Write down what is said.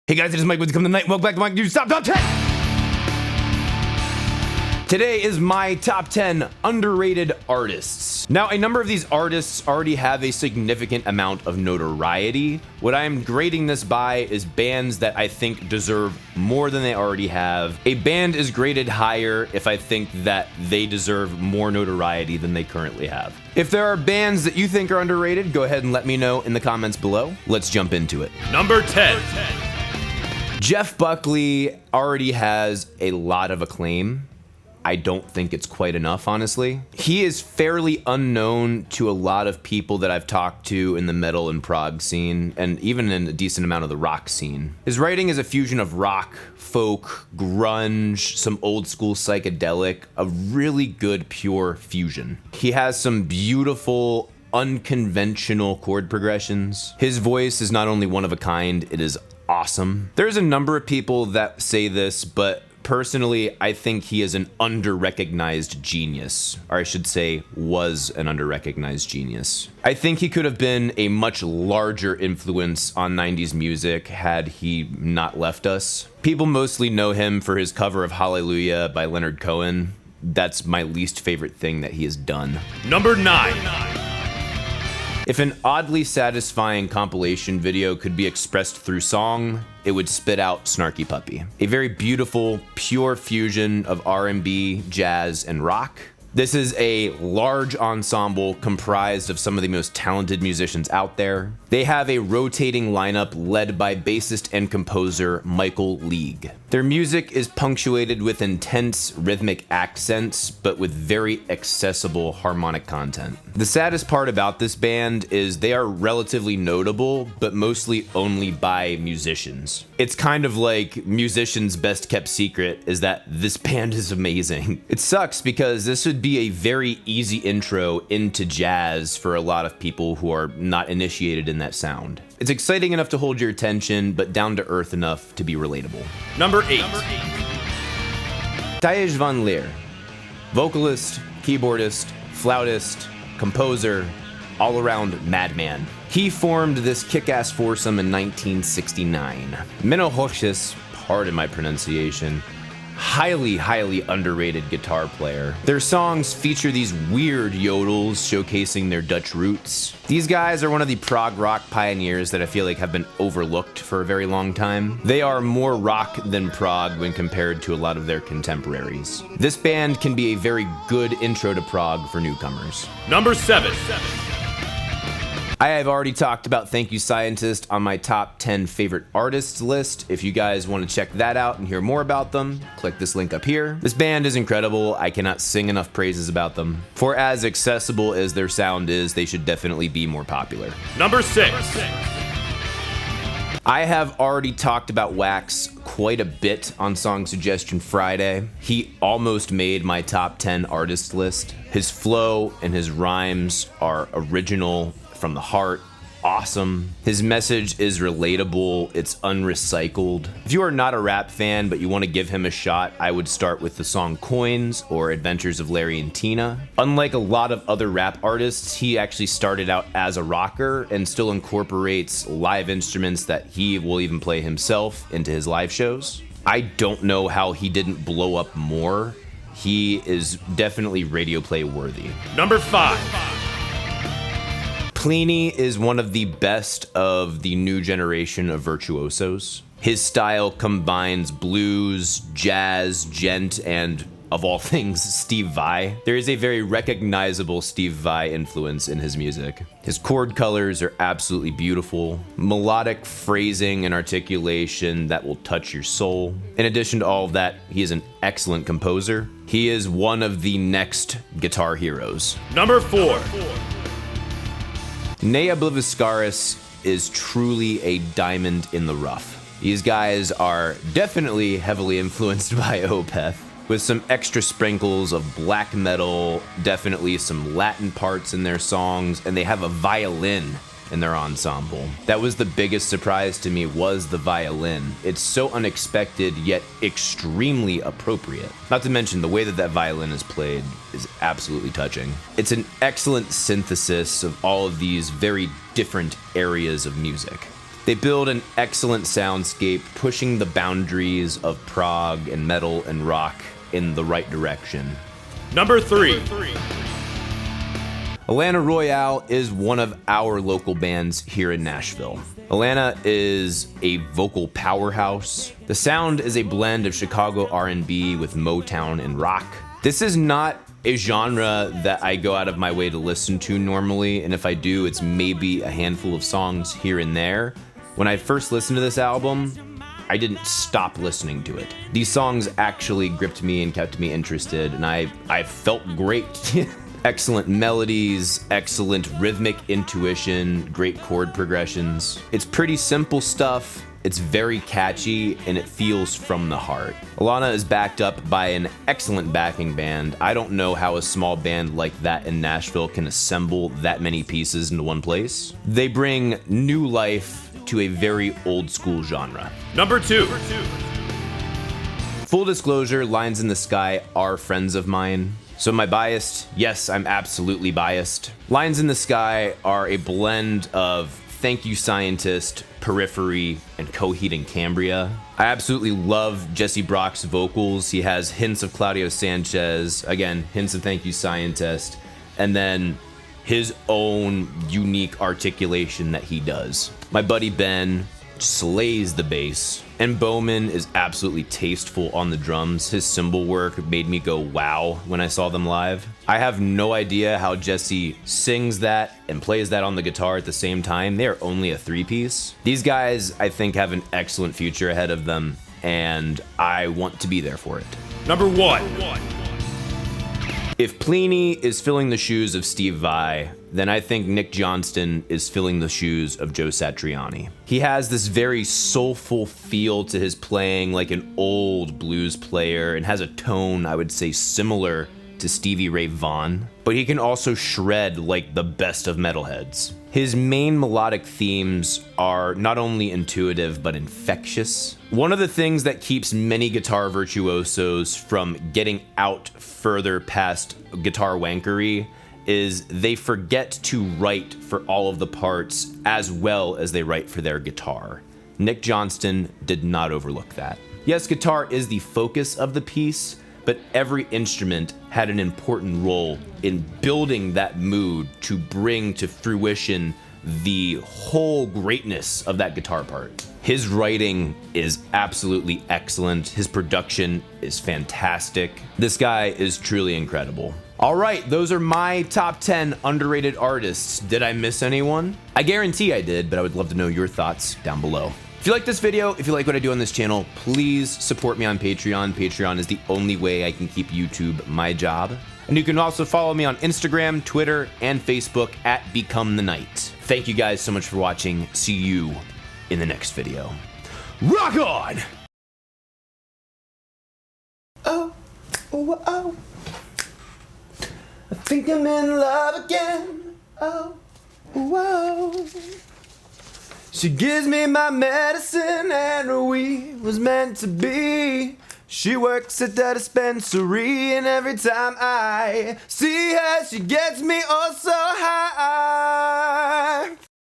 Hey guys, it is Mike with Come the Night. Welcome back to Mike the Music Snob Top 10. Today is my top 10 underrated artists. Now, a number of these artists already have a significant amount of notoriety. What I am grading this by is bands that I think deserve more than they already have. A band is graded higher if I think that they deserve more notoriety than they currently have. If there are bands that you think are underrated, go ahead and let me know in the comments below. Let's jump into it. Number 10. Jeff Buckley already has a lot of acclaim. I don't think it's quite enough, honestly. He is fairly unknown to a lot of people that I've talked to in the metal and prog scene, and even in a decent amount of the rock scene. His writing is a fusion of rock, folk, grunge, some old school psychedelic, a really good pure fusion. He has some beautiful, unconventional chord progressions. His voice is not only one of a kind, it is awesome. There's a number of people that say this, but personally, I think he is an under-recognized genius, or I should say, was an under-recognized genius. I think he could have been a much larger influence on 90s music had he not left us. People mostly know him for his cover of Hallelujah by Leonard Cohen. That's my least favorite thing that he has done. Number 9. If an oddly satisfying compilation video could be expressed through song, it would spit out Snarky Puppy. A very beautiful, pure fusion of R&B, jazz, and rock. This is a large ensemble comprised of some of the most talented musicians out there. They have a rotating lineup led by bassist and composer Michael League. Their music is punctuated with intense rhythmic accents, but with very accessible harmonic content. The saddest part about this band is they are relatively notable, but mostly only by musicians. It's kind of like musicians' best kept secret is that this band is amazing. It sucks because this would be a very easy intro into jazz for a lot of people who are not initiated in that sound. It's exciting enough to hold your attention, but down to earth enough to be relatable. Number 8. Thijs van Leer, vocalist, keyboardist, flautist, composer, all-around madman. He formed this kick-ass foursome in 1969. Menno Hoxhus, pardon my pronunciation, highly underrated guitar player. Their songs feature these weird yodels showcasing their Dutch roots. These guys are one of the prog rock pioneers that I feel like have been overlooked for a very long time. They are more rock than prog when compared to a lot of their contemporaries. This band can be a very good intro to prog for newcomers. Number 7. I have already talked about Thank You Scientist on my top 10 favorite artists list. If you guys want to check that out and hear more about them, click this link up here. This band is incredible. I cannot sing enough praises about them. For as accessible as their sound is, they should definitely be more popular. Number 6. I have already talked about Wax quite a bit on Song Suggestion Friday. He almost made my top 10 artist list. His flow and his rhymes are original, from the heart, awesome. His message is relatable, it's unrecycled. If you are not a rap fan but you want to give him a shot, I would start with the song Coins or Adventures of Larry and Tina. Unlike a lot of other rap artists, he actually started out as a rocker and still incorporates live instruments that he will even play himself into his live shows. I don't know how he didn't blow up more. He is definitely radio play worthy. Number 5. Plini is one of the best of the new generation of virtuosos. His style combines blues, jazz, gent, and, of all things, Steve Vai. There is a very recognizable Steve Vai influence in his music. His chord colors are absolutely beautiful, melodic phrasing and articulation that will touch your soul. In addition to all of that, he is an excellent composer. He is one of the next guitar heroes. Number 4. Obliviscaris is truly a diamond in the rough. These guys are definitely heavily influenced by Opeth, with some extra sprinkles of black metal, definitely some Latin parts in their songs, and they have a violin in their ensemble. That was the biggest surprise to me, was the violin. It's so unexpected yet extremely appropriate. Not to mention the way that that violin is played is absolutely touching. It's an excellent synthesis of all of these very different areas of music. They build an excellent soundscape, pushing the boundaries of prog and metal and rock in the right direction. Number 3. Alanna Royale is one of our local bands here in Nashville. Alanna is a vocal powerhouse. The sound is a blend of Chicago R&B with Motown and rock. This is not a genre that I go out of my way to listen to normally, and if I do, it's maybe a handful of songs here and there. When I first listened to this album, I didn't stop listening to it. These songs actually gripped me and kept me interested, and I felt great. Excellent melodies, excellent rhythmic intuition, great chord progressions. It's pretty simple stuff. It's very catchy, and it feels from the heart. Alanna is backed up by an excellent backing band. I don't know how a small band like that in Nashville can assemble that many pieces into one place. They bring new life to a very old school genre. Number 2. Full disclosure, Lines in the Sky are friends of mine. So am I biased? Yes, I'm absolutely biased. Lines in the Sky are a blend of Thank You Scientist, Periphery, and Coheed and Cambria. I absolutely love Jesse Brock's vocals. He has hints of Claudio Sanchez, again, hints of Thank You Scientist, and then his own unique articulation that he does. My buddy Ben slays the bass, and Bowman is absolutely tasteful on the drums. His cymbal work made me go wow when I saw them live. I have no idea how Jesse sings that and plays that on the guitar at the same time. They are only a 3-piece. These guys, I think, have an excellent future ahead of them, and I want to be there for it. Number 1. If Plini is filling the shoes of Steve Vai, then I think Nick Johnston is filling the shoes of Joe Satriani. He has this very soulful feel to his playing, like an old blues player, and has a tone, I would say, similar to Stevie Ray Vaughan, but he can also shred like the best of metalheads. His main melodic themes are not only intuitive, but infectious. One of the things that keeps many guitar virtuosos from getting out further past guitar wankery is they forget to write for all of the parts as well as they write for their guitar. Nick Johnston did not overlook that. Yes, guitar is the focus of the piece, but every instrument had an important role in building that mood to bring to fruition the whole greatness of that guitar part. His writing is absolutely excellent. His production is fantastic. This guy is truly incredible. All right, those are my top 10 underrated artists. Did I miss anyone? I guarantee I did, but I would love to know your thoughts down below. If you like this video, if you like what I do on this channel, please support me on Patreon. Patreon is the only way I can keep YouTube my job. And you can also follow me on Instagram, Twitter, and Facebook at Become the Night. Thank you guys so much for watching. See you in the next video. Rock on! Oh, oh, oh. I think I'm in love again. Oh, whoa. She gives me my medicine and we was meant to be. She works at the dispensary and every time I see her, she gets me oh so high.